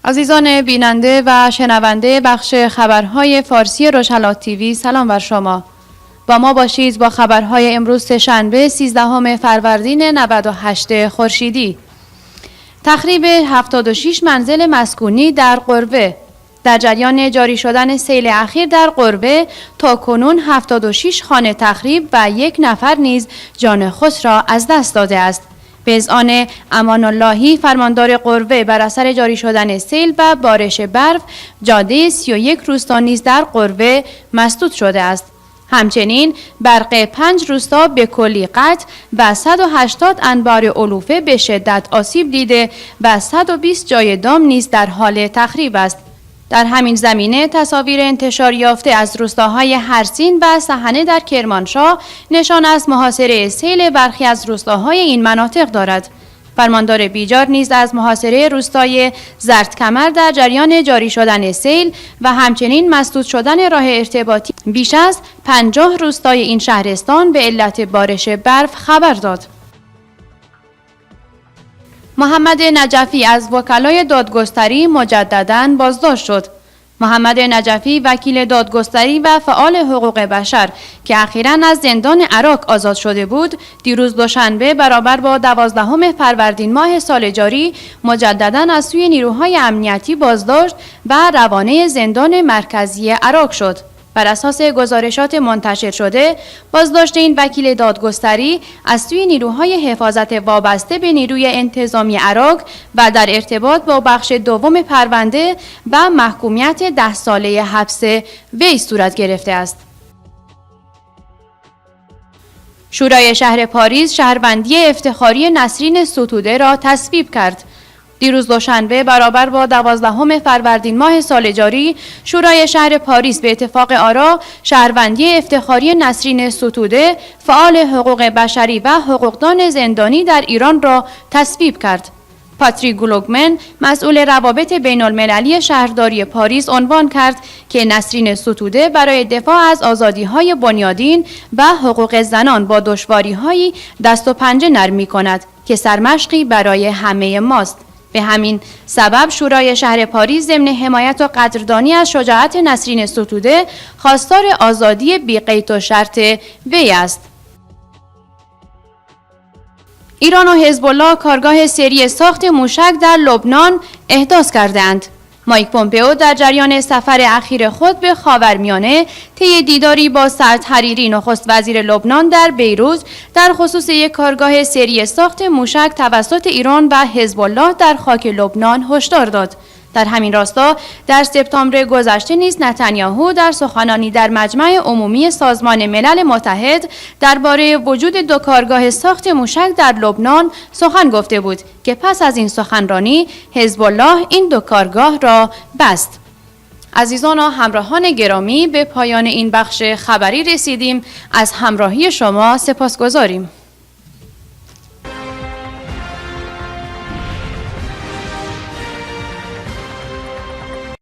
عزیزان بیننده و شنونده بخش خبرهای فارسی روشنلات تیوی، سلام بر شما. با ما باشید با خبرهای امروز شنبه 13 فروردین 98 خورشیدی. تخریب 76 منزل مسکونی در قربه. در جریان جاری شدن سیل اخیر در قربه تاکنون 76 خانه تخریب و 1 نفر نیز جان خود را از دست داده است. به اذعان امان اللهی فرماندار قربه بر اثر جاری شدن سیل و بارش برف جاده 31 روستا نیز در قربه مسدود شده است. همچنین برق 5 روستا به کلی قطع و 180 انبار علوفه به شدت آسیب دیده و 120 جای دام نیز در حال تخریب است. در همین زمینه تصاویر انتشار یافته از روستاهای هرسین و سحنه در کرمانشاه نشان از محاصره سیل برخی از روستاهای این مناطق دارد. فرماندار بیجار نیز از محاصره روستای زردکمر در جریان جاری شدن سیل و همچنین مسدود شدن راه ارتباطی بیش از 50 روستای این شهرستان به علت بارش برف خبر داد. محمد نجفی از وکلای دادگستری مجدداً بازداشت شد. محمد نجفی وکیل دادگستری و فعال حقوق بشر که اخیراً از زندان عراق آزاد شده بود، دیروز دوشنبه برابر با 12 فروردین ماه سال جاری مجدداً از سوی نیروهای امنیتی بازداشت و روانه زندان مرکزی عراق شد. بر اساس گزارشات منتشر شده، بازداشت این وکیل دادگستری از سوی نیروهای حفاظت وابسته به نیروی انتظامی عراق و در ارتباط با بخش دوم پرونده و محکومیت 10 ساله حبس وی صورت گرفته است. شورای شهر پاریس شهروندی افتخاری نسرین ستوده را تصویب کرد. دیروز دوشنبه برابر با 12 فروردین ماه سال جاری، شورای شهر پاریس به اتفاق آرا شهروندی افتخاری نسرین ستوده، فعال حقوق بشری و حقوقدان زندانی در ایران را تصویب کرد. پاتریک گلوگمن، مسئول روابط بین المللی شهرداری پاریس، عنوان کرد که نسرین ستوده برای دفاع از آزادی‌های بنیادین و حقوق زنان با دشواری‌هایی دست و پنجه نرم می‌کند که سرمشقی برای همه ماست. به همین سبب شورای شهر پاریس ضمن حمایت و قدردانی از شجاعت نسرین ستوده خواستار آزادی بی قید و شرط وی است. ایران و حزب الله کارگاه سری ساخت موشک در لبنان احداث کردند. مایک پومپئو در جریان سفر اخیر خود به خاورمیانه طی دیداری با سعد حریری نخست وزیر لبنان در بیروت در خصوص یک کارگاه سری ساخت موشک توسط ایران و حزب الله در خاک لبنان هشدار داد. در همین راستا در سپتامبر گذشته نیز نتانیاهو در سخنانی در مجمع عمومی سازمان ملل متحد درباره وجود 2 کارگاه ساخت موشک در لبنان سخن گفته بود که پس از این سخنرانی حزب الله این 2 کارگاه را بست. عزیزان و همراهان گرامی، به پایان این بخش خبری رسیدیم. از همراهی شما سپاسگزاریم.